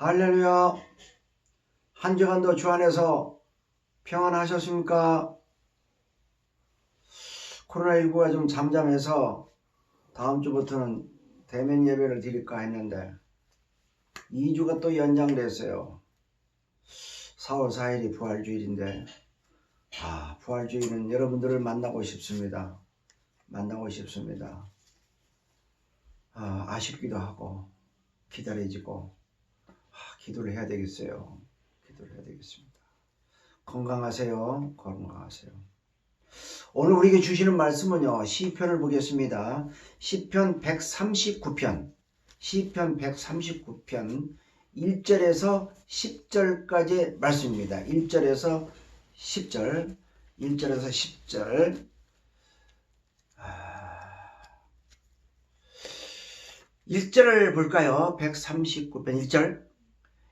할렐루야. 한 주간도 주 안에서 평안하셨습니까? 코로나19가 좀 잠잠해서 다음 주부터는 대면 예배를 드릴까 했는데 2주가 또 연장됐어요. 4월 4일이 부활주일인데 부활주일은 여러분들을 만나고 싶습니다. 아쉽기도 하고 기다려지고 기도를 해야 되겠어요. 건강하세요. 오늘 우리에게 주시는 말씀은요, 시편을 보겠습니다. 시편 139편 1절에서 10절까지 말씀입니다. 1절에서 10절 1절을 볼까요? 139편 1절.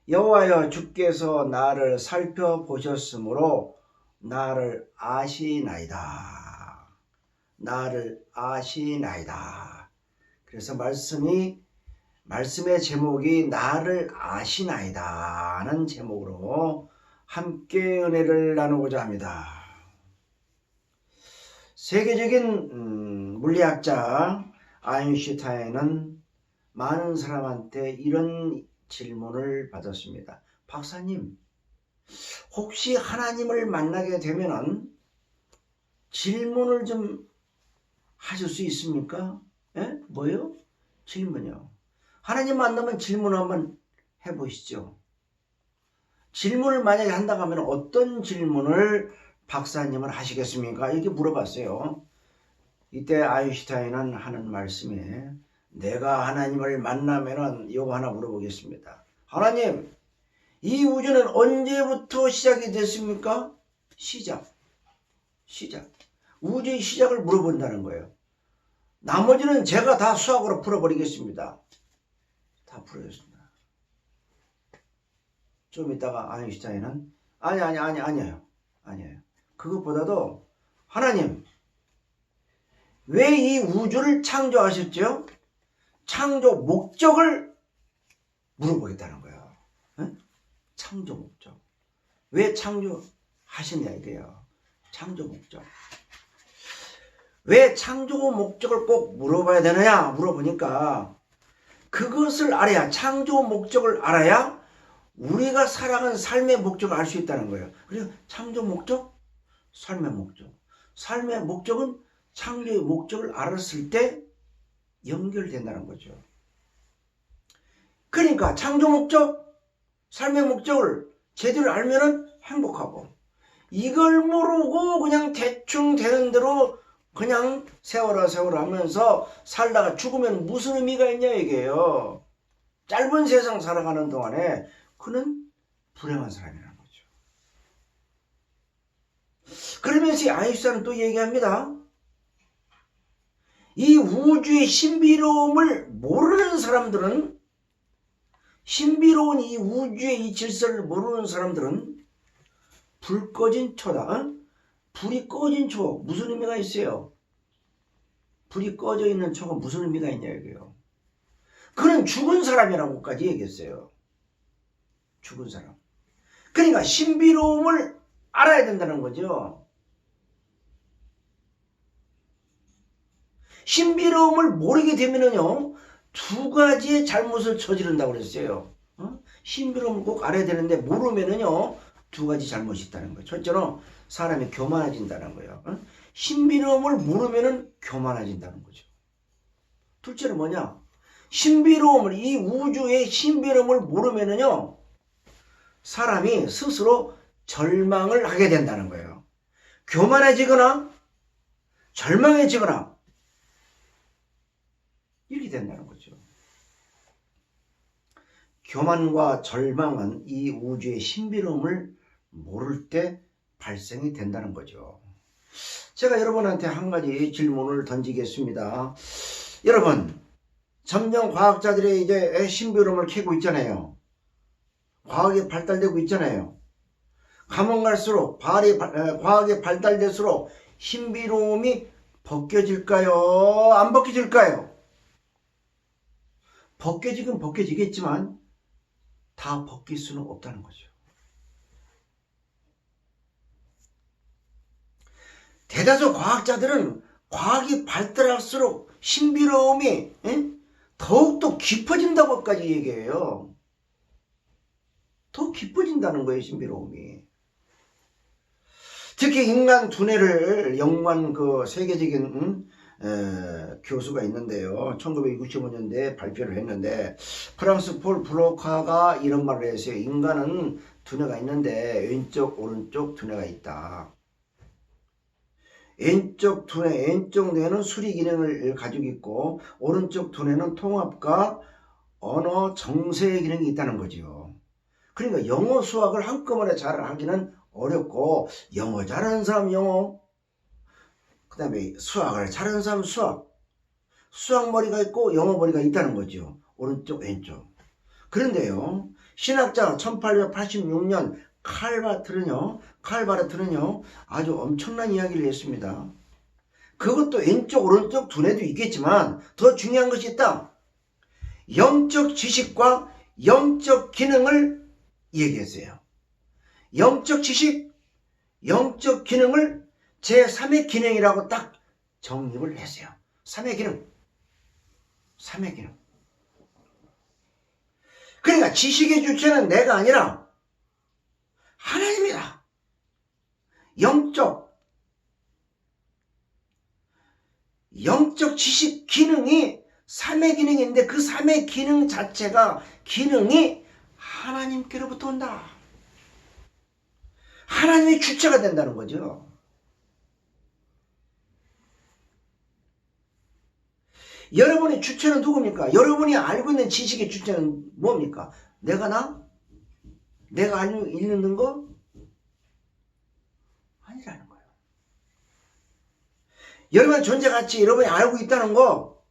여호와여, 주께서 나를 살펴보셨으므로 나를 아시나이다. 그래서 말씀의 제목이 나를 아시나이다는 제목으로 함께 은혜를 나누고자 합니다. 세계적인 물리학자 아인슈타인은 많은 사람한테 이런 질문을 받았습니다. 박사님, 혹시 하나님을 만나게 되면은 질문을 좀 하실 수 있습니까? 뭐요? 질문이요. 하나님 만나면 질문 한번 해보시죠. 질문을 만약에 한다고 하면 어떤 질문을 박사님은 하시겠습니까? 이렇게 물어봤어요. 이때 아인슈타인은 하는 말씀에 내가 하나님을 만나면은 이거 하나 물어보겠습니다. 하나님, 이 우주는 언제부터 시작이 됐습니까? 시작. 우주의 시작을 물어본다는 거예요. 나머지는 제가 다 수학으로 풀어버리겠습니다. 다 풀어졌습니다. 좀 있다가 아인슈타인은 아니에요. 그것보다도 하나님, 왜 이 우주를 창조하셨죠? 창조 목적을 물어보겠다는 거예요. 창조 목적. 왜 창조하셨냐 이거예요. 창조 목적. 왜 창조 목적을 꼭 물어봐야 되느냐 물어보니까 그것을 알아야, 창조 목적을 알아야 우리가 살아가는 삶의 목적을 알 수 있다는 거예요. 그래서 창조 목적, 삶의 목적. 삶의 목적은 창조의 목적을 알았을 때 연결된다는 거죠. 그러니까 창조 목적, 삶의 목적을 제대로 알면은 행복하고, 이걸 모르고 그냥 대충 되는 대로 그냥 세월아 하면서 살다가 죽으면 무슨 의미가 있냐 이게요. 짧은 세상 살아가는 동안에 그는 불행한 사람이라는 거죠. 그러면서 아인슈타인은 또 얘기합니다. 이 우주의 신비로움을 모르는 사람들은, 신비로운 이 우주의 이 질서를 모르는 사람들은 불이 꺼진 초 무슨 의미가 있어요? 불이 꺼져 있는 초가 무슨 의미가 있냐 이거예요. 그는 죽은 사람이라고까지 얘기했어요. 죽은 사람. 그러니까 신비로움을 알아야 된다는 거죠. 신비로움을 모르게 되면은요, 두 가지의 잘못을 저지른다고 그랬어요. 신비로움을 꼭 알아야 되는데 모르면은요, 두 가지 잘못이 있다는 거예요. 첫째로 사람이 교만해진다는 거예요. 신비로움을 모르면은 교만해진다는 거죠. 둘째로 뭐냐? 이 우주의 신비로움을 모르면은요, 사람이 스스로 절망을 하게 된다는 거예요. 교만해지거나 절망해지거나 이렇게 된다는 거죠. 교만과 절망은 이 우주의 신비로움을 모를 때 발생이 된다는 거죠. 제가 여러분한테 한 가지 질문을 던지겠습니다. 여러분, 점점 과학자들이 이제 신비로움을 캐고 있잖아요. 과학이 발달되고 있잖아요. 가면 갈수록 과학이 발달될수록 신비로움이 벗겨질까요? 안 벗겨질까요? 벗겨지긴 벗겨지겠지만 다 벗길 수는 없다는 거죠. 대다수 과학자들은 과학이 발달할수록 신비로움이 더욱더 깊어진다고까지 얘기해요. 더 깊어진다는 거예요, 신비로움이. 특히 인간 두뇌를 연구한 그 세계적인 교수가 있는데요. 1965년대에 발표를 했는데 프랑스 폴 브로카가 이런 말을 했어요. 인간은 두뇌가 있는데 왼쪽 오른쪽 두뇌가 있다. 왼쪽 뇌는 수리 기능을 가지고 있고 오른쪽 두뇌는 통합과 언어 정세 기능이 있다는 거죠. 그러니까 영어 수학을 한꺼번에 잘 하기는 어렵고 영어 잘하는 사람 영어, 그 다음에 수학을 잘하는 사람 수학 머리가 있고 영어 머리가 있다는 거죠. 오른쪽 왼쪽. 그런데요, 신학자 1886년 칼바르트는요 아주 엄청난 이야기를 했습니다. 그것도 왼쪽 오른쪽 두뇌도 있겠지만 더 중요한 것이 있다. 영적 지식과 영적 기능을 얘기했어요. 영적 지식, 영적 기능을 제3의 기능이라고 딱 정립을 했어요. 3의 기능. 그러니까 지식의 주체는 내가 아니라 하나님이다. 영적 지식 기능이 3의 기능인데 그 3의 기능 자체가 기능이 하나님께로부터 온다. 하나님의 주체가 된다는 거죠. 여러분의 주체는 누굽니까? 여러분이 알고 있는 지식의 주체는 뭡니까? 내가 알고 있는 거? 아니라는 거예요. 여러분의 존재 가치, 여러분이 알고 있다는 거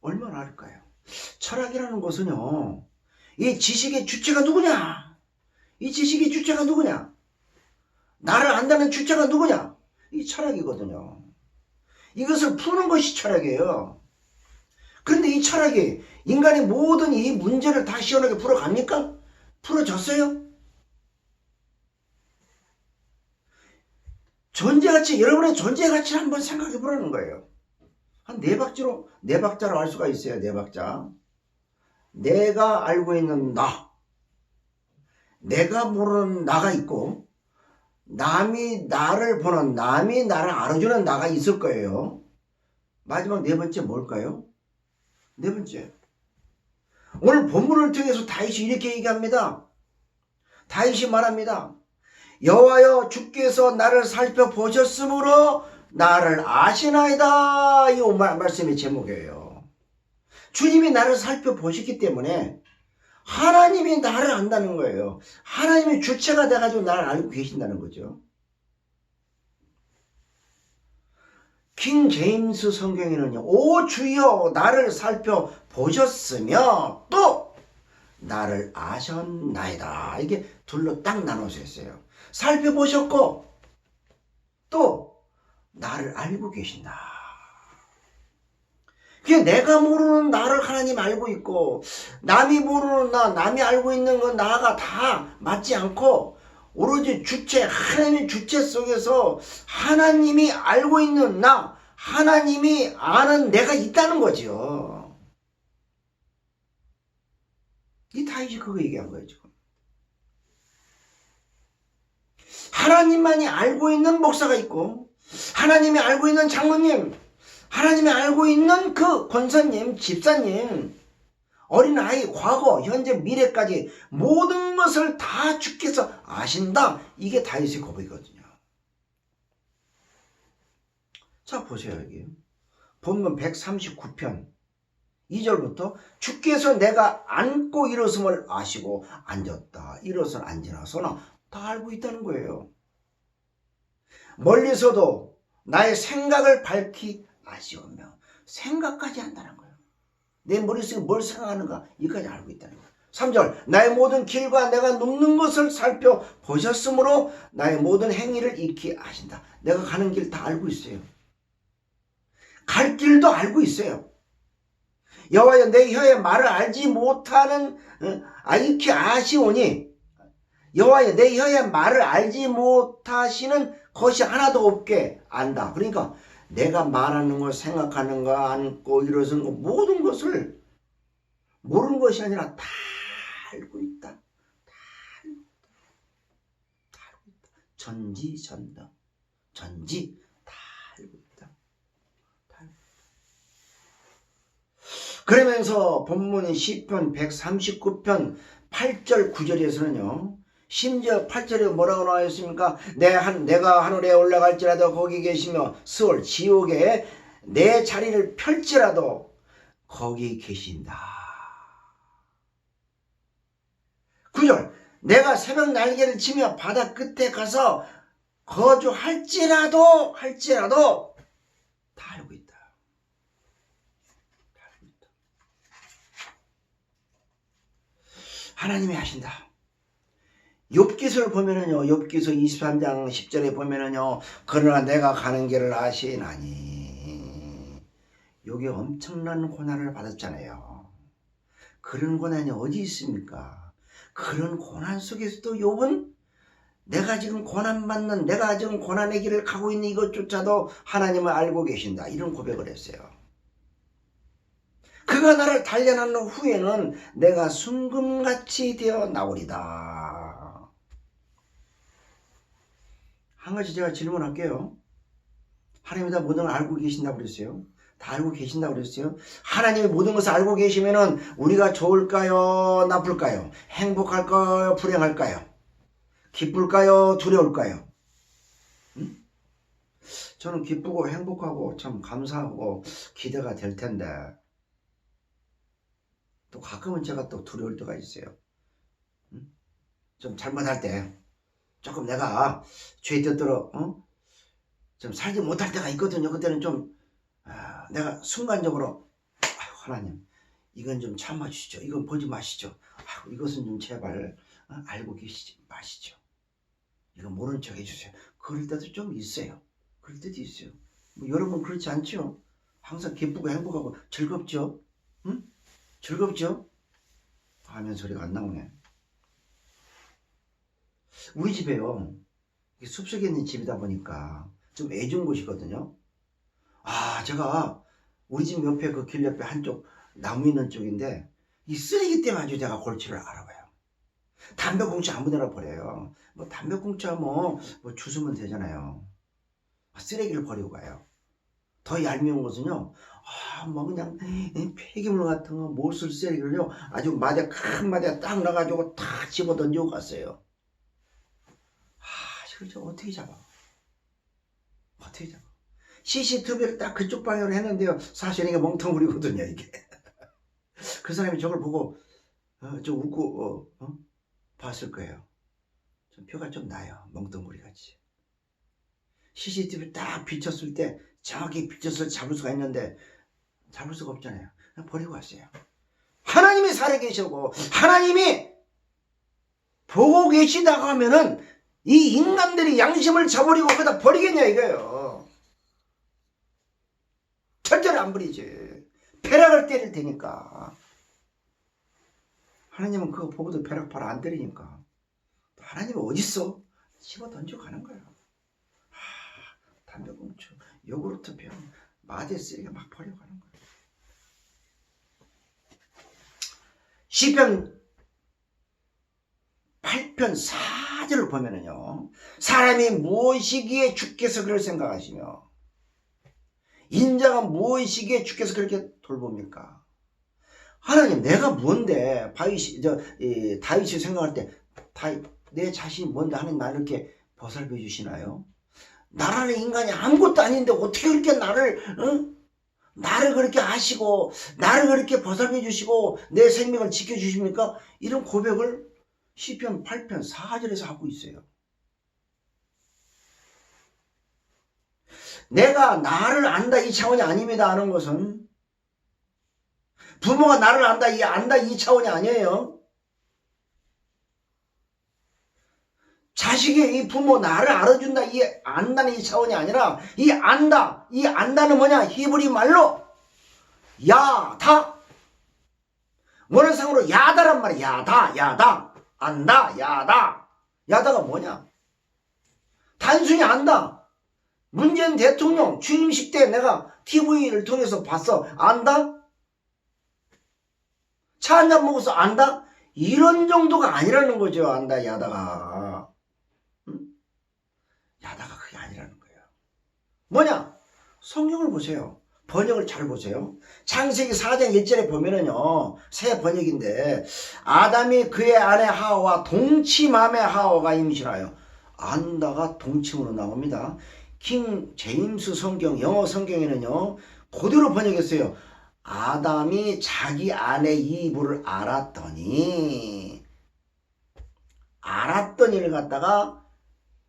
얼마나 알까요? 철학이라는 것은요, 이 지식의 주체가 누구냐? 이 지식의 주체가 누구냐? 나를 안다는 주체가 누구냐? 이 철학이거든요. 이것을 푸는 것이 철학이에요. 그런데 이 철학이 인간의 모든 이 문제를 다 시원하게 풀어갑니까? 풀어졌어요? 존재가치, 여러분의 존재가치를 한번 생각해 보라는 거예요. 한 네 박자로 알 수가 있어요. 네 박자. 내가 알고 있는 나, 내가 모르는 나가 있고, 남이 나를 보는, 남이 나를 알아주는 나가 있을 거예요. 마지막 네 번째 뭘까요? 네 번째. 오늘 본문을 통해서 다윗이 이렇게 얘기합니다. 다윗이 말합니다. 여호와여, 주께서 나를 살펴보셨으므로 나를 아시나이다. 이 말씀의 제목이에요. 주님이 나를 살펴보셨기 때문에 하나님이 나를 안다는 거예요. 하나님의 주체가 돼가지고 나를 알고 계신다는 거죠. 킹 제임스 성경에는요, 오 주여 나를 살펴보셨으며 또 나를 아셨나이다. 이게 둘로 딱 나눠서 했어요. 살펴보셨고 또 나를 알고 계신다. 그냥 내가 모르는 나를 하나님 알고 있고, 남이 모르는 나, 남이 알고 있는 건 나가 다 맞지 않고 오로지 주체, 하나님의 주체 속에서 하나님이 알고 있는 나, 하나님이 아는 내가 있다는 거죠. 이 다윗이 그거 얘기한 거예요, 지금. 하나님만이 알고 있는 목사가 있고, 하나님이 알고 있는 장로님, 하나님이 알고 있는 그 권사님, 집사님, 어린아이, 과거, 현재, 미래까지 모든 것을 다 주께서 아신다. 이게 다윗의 고백이거든요. 자, 보세요. 여기 본문 139편 2절부터 주께서 내가 앉고 일어섬을 아시고 앉았다, 일어선 앉으나서나 다 알고 있다는 거예요. 멀리서도 나의 생각을 밝히 아시오며, 생각까지 한다는 거예요. 내 머릿속에 뭘 생각하는가 이까지 알고 있다는 거예요. 3절 나의 모든 길과 내가 눕는 것을 살펴보셨으므로 나의 모든 행위를 익히 아신다. 내가 가는 길 다 알고 있어요. 갈 길도 알고 있어요. 여호와여 내 혀의 말을 알지 못하는 이렇게 아시오니 여호와여 내 혀의 말을 알지 못하시는 것이 하나도 없게 안다. 그러니까 내가 말하는 거 생각하는 거 안고 일어서는 거 모든 것을 모르는 것이 아니라 다 알고 있다. 다 알고 있다. 전지전능. 전지 다 알고 있다. 다 알고 있다. 그러면서 본문 시편 139편 8절 9절에서는요. 심지어 8절에 뭐라고 나와 있습니까? 내가 하늘에 올라갈지라도 거기 계시며 스올 지옥에 내 자리를 펼지라도 거기 계신다. 9절 내가 새벽 날개를 치며 바다 끝에 가서 거주할지라도 다 알고 있다. 다 알고 있다. 하나님이 하신다. 욥기서를 보면은요, 욥기서 23장 10절에 보면은요, 그러나 내가 가는 길을 아시나니. 여기 엄청난 고난을 받았잖아요. 그런 고난이 어디 있습니까? 그런 고난 속에서도 욥은 내가 지금 고난받는, 내가 지금 고난의 길을 가고 있는 이것조차도 하나님을 알고 계신다. 이런 고백을 했어요. 그가 나를 단련한 후에는 내가 순금같이 되어 나오리다. 한 가지 제가 질문할게요. 하나님이 다 모든 걸 알고 계신다고 그랬어요. 다 알고 계신다고 그랬어요. 하나님이 모든 것을 알고 계시면은 우리가 좋을까요? 나쁠까요? 행복할까요? 불행할까요? 기쁠까요? 두려울까요? 응? 저는 기쁘고 행복하고 참 감사하고 기대가 될 텐데 또 가끔은 제가 또 두려울 때가 있어요. 응? 좀 잘못할 때 조금 내가 죄 뜻대로 좀 살지 못할 때가 있거든요. 그때는 좀 내가 순간적으로 하나님 이건 좀 참아주시죠. 이건 보지 마시죠. 이것은 좀 제발 알고 계시지 마시죠. 이건 모르는 척 해주세요. 그럴 때도 좀 있어요. 그럴 때도 있어요. 뭐 여러분 그렇지 않죠? 항상 기쁘고 행복하고 즐겁죠? 응? 즐겁죠? 하면 소리가 안 나오네. 우리 집에요. 숲속에 있는 집이다 보니까 좀 애좋은 곳이거든요. 제가 우리 집 옆에 그 길 옆에 한쪽 나무 있는 쪽인데 이 쓰레기 때문에 아주 제가 골치를 알아봐요. 담배꽁초 아무 데나 버려요. 뭐 담배꽁초 뭐 주우면 되잖아요. 쓰레기를 버리고 가요. 더 얄미운 것은요. 뭐 그냥 폐기물 같은 거 못쓸 쓰레기를요. 아주 큰 마대 딱 나가지고 다 집어 던지고 갔어요. 이걸 어떻게 잡아? 어떻게 잡아? CCTV를 딱 그쪽 방향으로 했는데요. 사실 이게 멍텅구리거든요, 이게. 그 사람이 저걸 보고 좀 웃고 봤을 거예요. 좀 표가 좀 나요. 멍텅구리 같이. CCTV 딱 비쳤을 때 정확히 비쳤을 때 잡을 수가 있는데 잡을 수가 없잖아요. 그냥 버리고 왔어요. 하나님이 살아계시고 하나님이 보고 계시다고 하면은 이 인간들이 양심을 저버리고 그다 버리겠냐 이거예요. 절대로 안 버리지. 벼락을 때릴 테니까. 하나님은 그거 보고도 벼락 바로 안 때리니까. 하나님은 어딨어? 집어 던져 가는 거야. 담배꽁초, 요구르트 병, 마대 쓰레기 막 버려가는 거야. 시편 8편 4절을 보면은요. 사람이 무엇이기에 주께서 그를 생각하시며 인자가 무엇이기에 주께서 그렇게 돌봅니까? 하나님 내가 뭔데 다윗이 생각할 때 내 자신이 뭔데 하나님 나를 이렇게 보살펴 주시나요? 나라는 인간이 아무것도 아닌데 어떻게 그렇게 나를 그렇게 아시고 나를 그렇게 보살펴 주시고 내 생명을 지켜주십니까? 이런 고백을 시편 8편 4절에서 하고 있어요. 내가 나를 안다 이 차원이 아닙니다. 아는 것은 부모가 나를 안다 이 차원이 아니에요. 자식이 이 부모 나를 알아준다 이 안다는 이 차원이 아니라 이 안다는 뭐냐? 히브리 말로 야다 원어상으로 야다란 말이야. 야다, 야다. 안다, 야다. 야다가 뭐냐? 단순히 안다. 문재인 대통령 취임식 때 내가 TV를 통해서 봤어. 안다? 차 한잔 먹어서 안다? 이런 정도가 아니라는 거죠. 안다, 야다가. 응? 야다가 그게 아니라는 거예요. 뭐냐? 성경을 보세요. 번역을 잘 보세요. 창세기 4장 1절에 보면은요, 새 번역인데, 아담이 그의 아내 하와와 동침함에 하와가 임신하여, 안다가 동침으로 나옵니다. 킹 제임스 성경, 영어 성경에는요, 그대로 번역했어요. 아담이 자기 아내 이브를 알았더니를 갖다가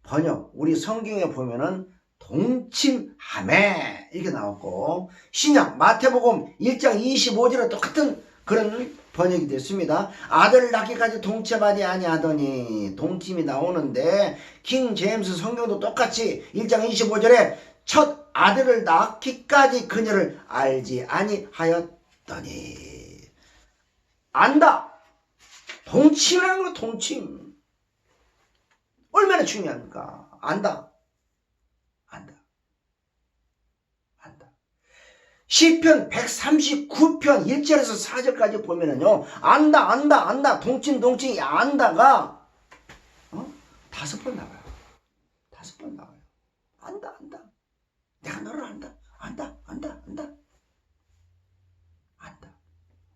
번역, 우리 성경에 보면은 동침하매 이렇게 나왔고, 신약 마태복음 1장 25절에 똑같은 그런 번역이 됐습니다. 아들을 낳기까지 동침하지 아니하더니 동침이 나오는데, 킹 제임스 성경도 똑같이 1장 25절에 첫 아들을 낳기까지 그녀를 알지 아니하였더니. 안다. 동침이라는 거, 동침. 얼마나 중요합니까? 안다. 시편 139편 1절에서 4절까지 보면은요, 안다, 동침, 안다가, 5번 나와요. 5번 나와요. 안다. 내가 너를 안다.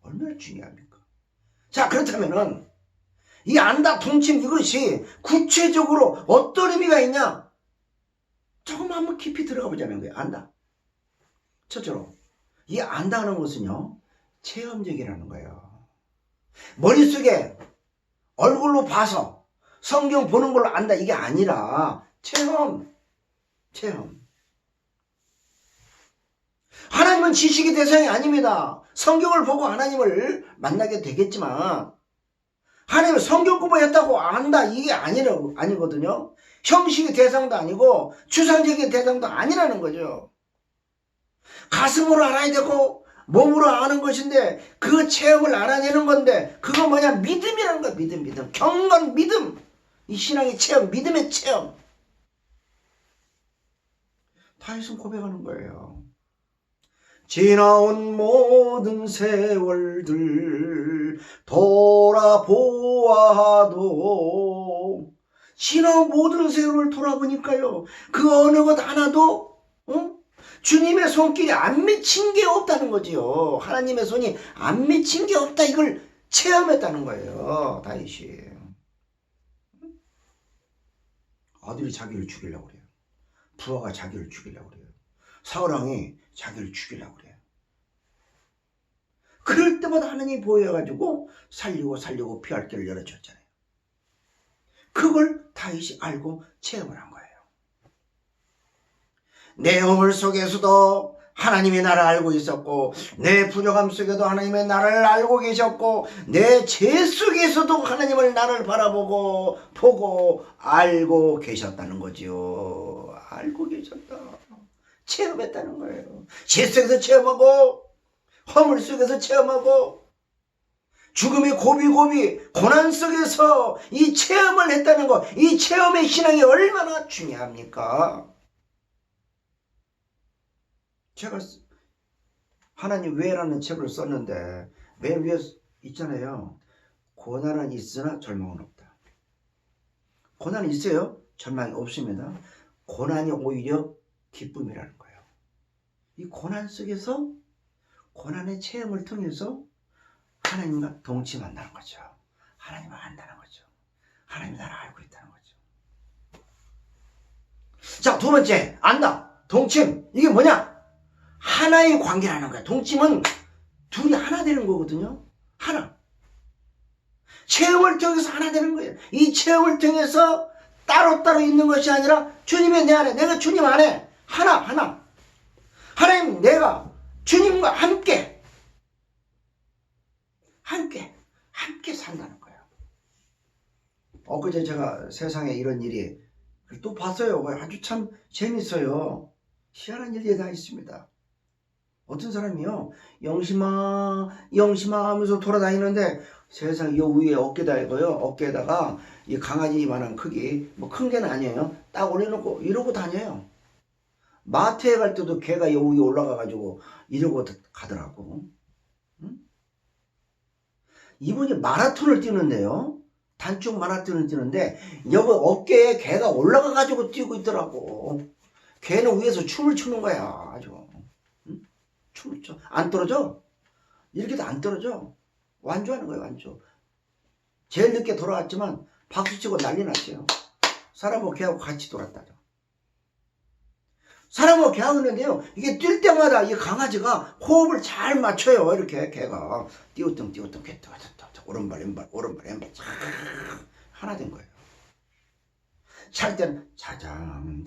얼마나 중요합니까? 자, 그렇다면은, 이 안다, 동침, 이것이 구체적으로 어떤 의미가 있냐? 조금 한번 깊이 들어가 보자는 거예요. 안다. 첫째로, 이 안다는 것은요, 체험적이라는 거예요. 머릿속에 얼굴로 봐서 성경 보는 걸로 안다, 이게 아니라 체험. 하나님은 지식의 대상이 아닙니다. 성경을 보고 하나님을 만나게 되겠지만, 하나님은 성경 공부했다고 안다, 이게 아니거든요. 형식의 대상도 아니고 추상적인 대상도 아니라는 거죠. 가슴으로 알아야 되고 몸으로 아는 것인데, 그 체험을 알아내는 건데, 그거 뭐냐? 믿음이라는 거야. 믿음. 경건 믿음. 이 신앙의 체험, 믿음의 체험. 다윗은 고백하는 거예요. 지나온 모든 세월들 돌아보아도, 지나온 모든 세월을 돌아보니까요, 그 어느 것 하나도 주님의 손길이 안 맺힌 게 없다는 거지요. 하나님의 손이 안 맺힌 게 없다, 이걸 체험했다는 거예요. 다윗이. 아들이 자기를 죽이려고 그래요. 부하가 자기를 죽이려고 그래요. 사울왕이 자기를 죽이려고 그래요. 그럴 때마다 하나님이 보여가지고 살리고 피할 길을 열어줬잖아요. 그걸 다윗이 알고 체험을 한 거예요. 내 허물 속에서도 하나님이 나를 알고 있었고, 내 부족함 속에도 하나님의 나를 알고 계셨고, 내 죄 속에서도 하나님을 나를 보고 알고 계셨다는 거지요. 알고 계셨다. 체험했다는 거예요. 죄 속에서 체험하고, 허물 속에서 체험하고, 죽음의 고비 고난 속에서 이 체험을 했다는 거, 이 체험의 신앙이 얼마나 중요합니까? 제가 하나님 왜라는 책을 썼는데, 맨 위에 있잖아요. 고난은 있으나 절망은 없다. 고난은 있어요. 절망이 없습니다. 고난이 오히려 기쁨이라는 거예요. 이 고난 속에서, 고난의 체험을 통해서 하나님과 동침한다는 거죠. 하나님을 안다는 거죠. 하나님이 나를 알고 있다는 거죠. 자, 두 번째, 안다, 동침. 이게 뭐냐? 하나의 관계라는 거야. 동침은 둘이 하나 되는 거거든요. 하나. 체험을 통해서 하나 되는 거예요. 이 체험을 통해서 따로따로 있는 것이 아니라 주님이 내 안에, 내가 주님 안에 하나. 하나님, 내가 주님과 함께 산다는 거예요. 엊그제 제가 세상에 이런 일이 또 봤어요. 아주 참 재밌어요. 희한한 일이 다 있습니다. 어떤 사람이요, 영심아 영심아 하면서 돌아다니는데 세상 요 위에 어깨에다가 이 강아지만한 크기, 뭐 큰 개는 아니에요, 딱 올려놓고 이러고 다녀요. 마트에 갈 때도 개가 요 위에 올라가가지고 이러고 가더라고. 응? 이분이 마라톤을 뛰는데요, 단축 마라톤을 뛰는데 여기 어깨에 개가 올라가가지고 뛰고 있더라고. 개는 위에서 춤을 추는 거야 아주. 응? 춤을 춰. 안 떨어져. 이렇게도 안 떨어져. 완주하는 거예요, 완주. 제일 늦게 돌아왔지만 박수치고 난리 났어요. 사람하고 개하고 같이 돌았다죠. 사람하고 개하고 있는데요, 이게 뛸 때마다 이 강아지가 호흡을 잘 맞춰요. 이렇게 개가 띄우뚱 오른발 왼발 쫙 하나 된 거예요. 잘 때는 자장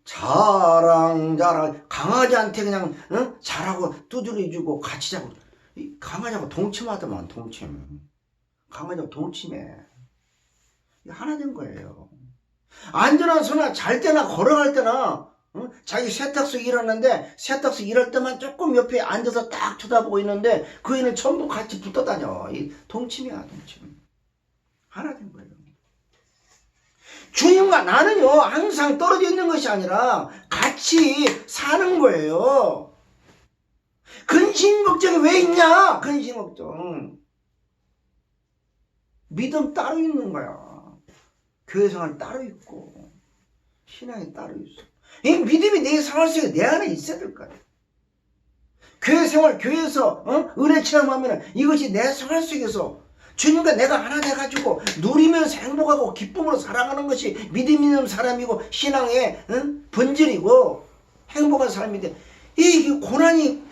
자랑 강아지한테 그냥 잘하고 두드려주고 같이 자고. 이 강아지하고 동침하더만. 강아지하고 동침해. 하나 된 거예요. 안전한 선화 잘 때나 걸어갈 때나, 자기 세탁소 일하는데 세탁소 일할 때만 조금 옆에 앉아서 딱 쳐다보고 있는데 그 애는 전부 같이 붙어 다녀. 이 동침이야, 동침. 하나 된 거예요. 주님과 나는요, 항상 떨어져 있는 것이 아니라 같이 사는 거예요. 근심 걱정이 왜 있냐? 근심 걱정. 믿음 따로 있는 거야. 교회 생활 따로 있고 신앙이 따로 있어. 이 믿음이 내 생활 속에 내 안에 있어야 될 거야. 교회 생활, 교회에서 은혜 체험하면 이것이 내 생활 속에서 주님과 내가 하나 돼가지고 누리면서 행복하고 기쁨으로 살아가는 것이 믿음 있는 사람이고 신앙의 본질이고 행복한 삶인데, 이 고난이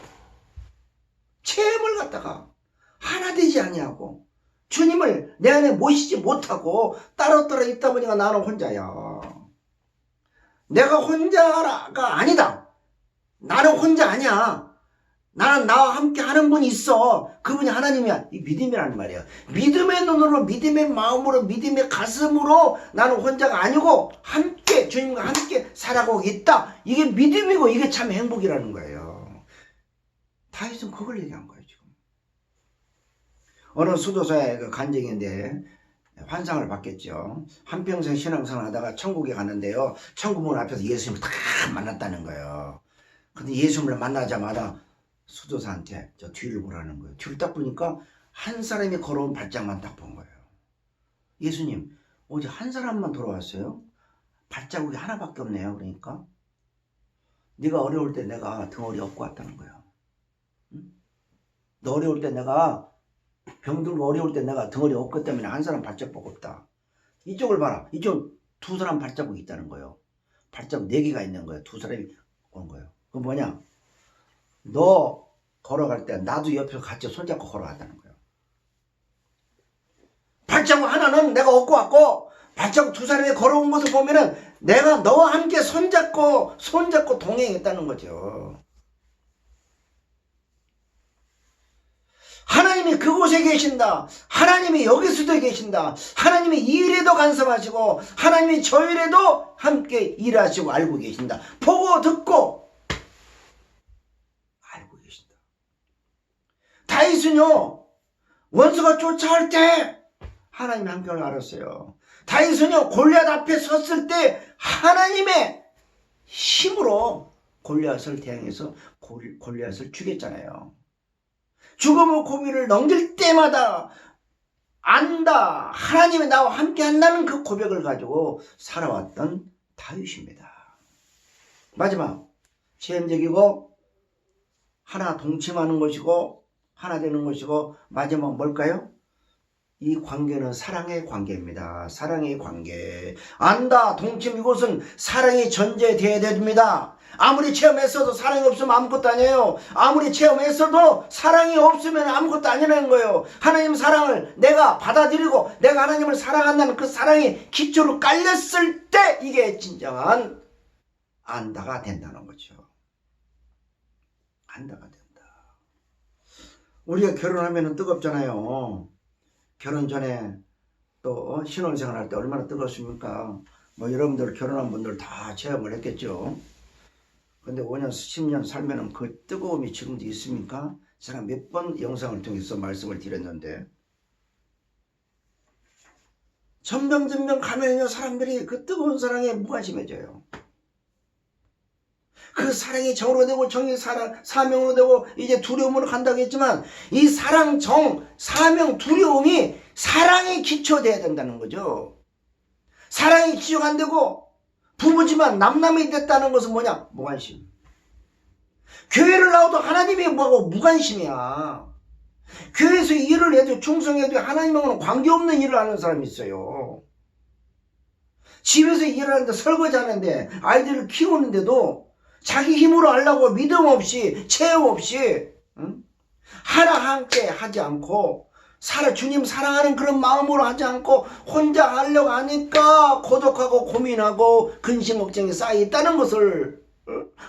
체험을 갖다가 하나 되지 아니하고 주님을 내 안에 모시지 못하고 따로 있다 보니까 나는 혼자야. 내가 혼자가 아니다. 나는 혼자 아니야. 나는 나와 함께 하는 분이 있어. 그분이 하나님이야. 이 믿음이라는 말이야. 믿음의 눈으로, 믿음의 마음으로, 믿음의 가슴으로 나는 혼자가 아니고 함께, 주님과 함께 살아가고 있다. 이게 믿음이고 이게 참 행복이라는 거예요. 다윗은 그걸 얘기한 거예요, 지금. 어느 수도사의 그 간증인데 환상을 받겠죠. 한평생 신앙생활 하다가 천국에 갔는데요, 천국문 앞에서 예수님을 딱 만났다는 거예요. 근데 예수님을 만나자마자 수도사한테 저 뒤를 보라는 거예요. 뒤를 딱 보니까 한 사람이 걸어온 발짝만 딱 본 거예요. 예수님, 어제 한 사람만 돌아왔어요? 발자국이 하나밖에 없네요. 그러니까 네가 어려울 때 내가 덩어리 업고 왔다는 거예요. 응? 너 어려울 때 내가 병들고 어려울 때 내가 덩어리 없기 때문에 한 사람 발자국 없다. 이쪽을 봐라. 이쪽 두 사람 발자국이 있다는 거예요. 발자국 4개가 있는 거예요. 두 사람이 온 거예요. 그건 뭐냐? 너 걸어갈 때 나도 옆에 같이 손잡고 걸어갔다는 거예요. 발자국 하나는 내가 얻고 왔고, 발자국 두 사람이 걸어온 것을 보면은 내가 너와 함께 손잡고 동행했다는 거죠. 하나님이 그곳에 계신다. 하나님이 여기서도 계신다. 하나님이 이 일에도 간섭하시고 하나님이 저 일에도 함께 일하시고 알고 계신다. 보고 듣고 알고 계신다. 다윗은요, 원수가 쫓아올 때 하나님이 함께를 알았어요. 다윗은요, 골리앗 앞에 섰을 때 하나님의 힘으로 골리앗을 대항해서 골리앗을 죽였잖아요. 죽음의 고비를 넘길 때마다 안다, 하나님이 나와 함께 한다는 그 고백을 가지고 살아왔던 다윗입니다. 마지막, 체험적이고 하나 동침하는 것이고 하나 되는 것이고 마지막 뭘까요? 이 관계는 사랑의 관계입니다. 사랑의 관계. 안다, 동침, 이것은 사랑이 전제되어야 됩니다. 아무리 체험했어도 사랑이 없으면 아무것도 아니에요. 아무리 체험했어도 사랑이 없으면 아무것도 아니라는 거예요. 하나님 사랑을 내가 받아들이고 내가 하나님을 사랑한다는 그 사랑이 기초로 깔렸을 때 이게 진정한 안다가 된다는 거죠. 안다가 된다. 우리가 결혼하면 뜨겁잖아요. 결혼 전에 또 신혼생활 할 때 얼마나 뜨겁습니까? 뭐 여러분들 결혼한 분들 다 체험을 했겠죠. 근데 5년, 10년 살면은 그 뜨거움이 지금도 있습니까? 제가 몇 번 영상을 통해서 말씀을 드렸는데, 점점 가면요, 사람들이 그 뜨거운 사랑에 무관심해져요. 그 사랑이 정으로 되고 정이 사명으로 되고 이제 두려움으로 간다고 했지만, 이 사랑, 정, 사명, 두려움이 사랑에 기초돼야 된다는 거죠. 사랑이 기초가 안 되고 부부지만 남남이 됐다는 것은 뭐냐? 무관심. 교회를 나와도 하나님이 뭐하고 무관심이야. 교회에서 일을 해도 충성해도 하나님하고는 관계없는 일을 하는 사람이 있어요. 집에서 일을 하는데 설거지 하는데 아이들을 키우는데도 자기 힘으로 하려고 믿음 없이 체험 없이 하나 함께 하지 않고 주님 사랑하는 그런 마음으로 하지 않고 혼자 하려고 하니까 고독하고 고민하고 근심 걱정이 쌓여 있다는 것을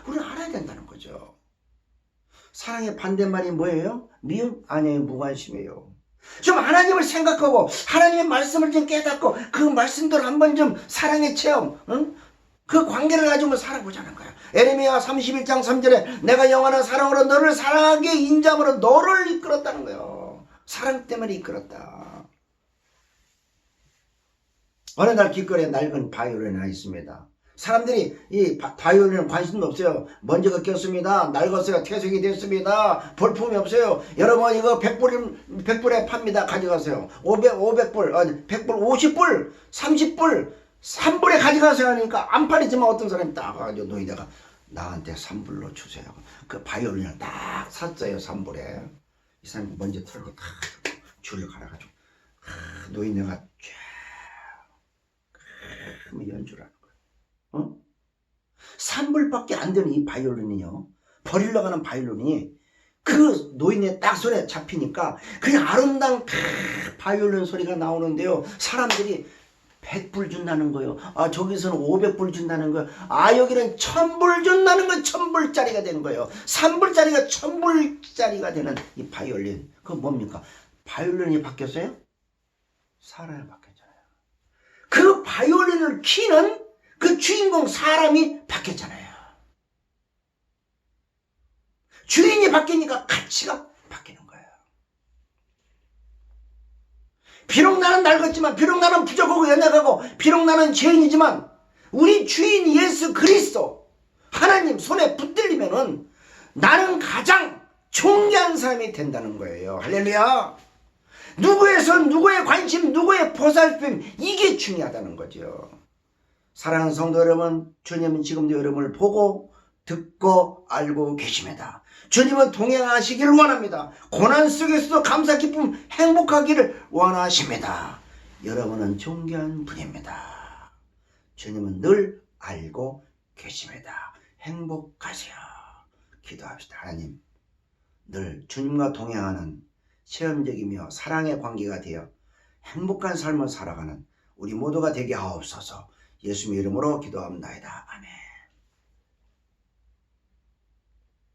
우리는 알아야 된다는 거죠. 사랑의 반대말이 뭐예요? 미움? 아니에요. 무관심이에요. 좀 하나님을 생각하고 하나님의 말씀을 좀 깨닫고 그 말씀대로 한번 좀 사랑의 체험, 그 관계를 가지고 살아보자는 거야. 에레미야 31장 3절에 내가 영원한 사랑으로 너를 사랑하게 인자함으로 너를 이끌었다는 거예요. 사랑 때문에 이끌었다. 어느 날 길거리에 낡은 바이올린이 하나 있습니다. 사람들이 이 바이올린은 관심도 없어요. 먼지가 꼈습니다. 낡았어요. 퇴색이 됐습니다. 볼품이 없어요. 여러분 이거 100불에 팝니다. 가져가세요. 500불, 아니 100불, 50불, 30불, 3불에 가져가세요 하니까 안 팔리지만 어떤 사람이 딱 와가지고 노인네가 나한테 3불로 주세요. 그 바이올린을 딱 샀어요. 3불에. 이 사람이 먼지 털고 딱 줄을 갈아가지고 노인네가 쫙 연주를 하는 거예요. 3불밖에 안 되는 이 바이올린이요. 버리려고 하는 바이올린이 그 노인의 딱 손에 잡히니까 그냥 아름다운 바이올린 소리가 나오는데요. 사람들이 100불 준다는 거예요. 아, 저기서는 500불 준다는 거예요. 아, 여기는 1000불 준다는 건 1000불짜리가 되는 거예요. 3불짜리가 1000불짜리가 되는 이 바이올린. 그건 뭡니까? 바이올린이 바뀌었어요? 사람이 바뀌었잖아요. 그 바이올린을 키는 그 주인공 사람이 바뀌었잖아요. 주인이 바뀌니까 가치가 바뀌는 거예요. 비록 나는 낡았지만, 비록 나는 부족하고 연약하고, 비록 나는 죄인이지만 우리 주인 예수 그리스도 하나님 손에 붙들리면은 나는 가장 존귀한 사람이 된다는 거예요. 할렐루야. 누구에서 누구의 관심, 누구의 보살핌, 이게 중요하다는 거죠. 사랑하는 성도 여러분, 주님은 지금도 여러분을 보고 듣고 알고 계십니다. 주님은 동행하시기를 원합니다. 고난 속에서도 감사 기쁨 행복하기를 원하십니다. 여러분은 존귀한 분입니다. 주님은 늘 알고 계십니다. 행복하세요. 기도합시다. 하나님, 늘 주님과 동행하는 체험적이며 사랑의 관계가 되어 행복한 삶을 살아가는 우리 모두가 되게 하옵소서. 예수님의 이름으로 기도합니다. 아멘.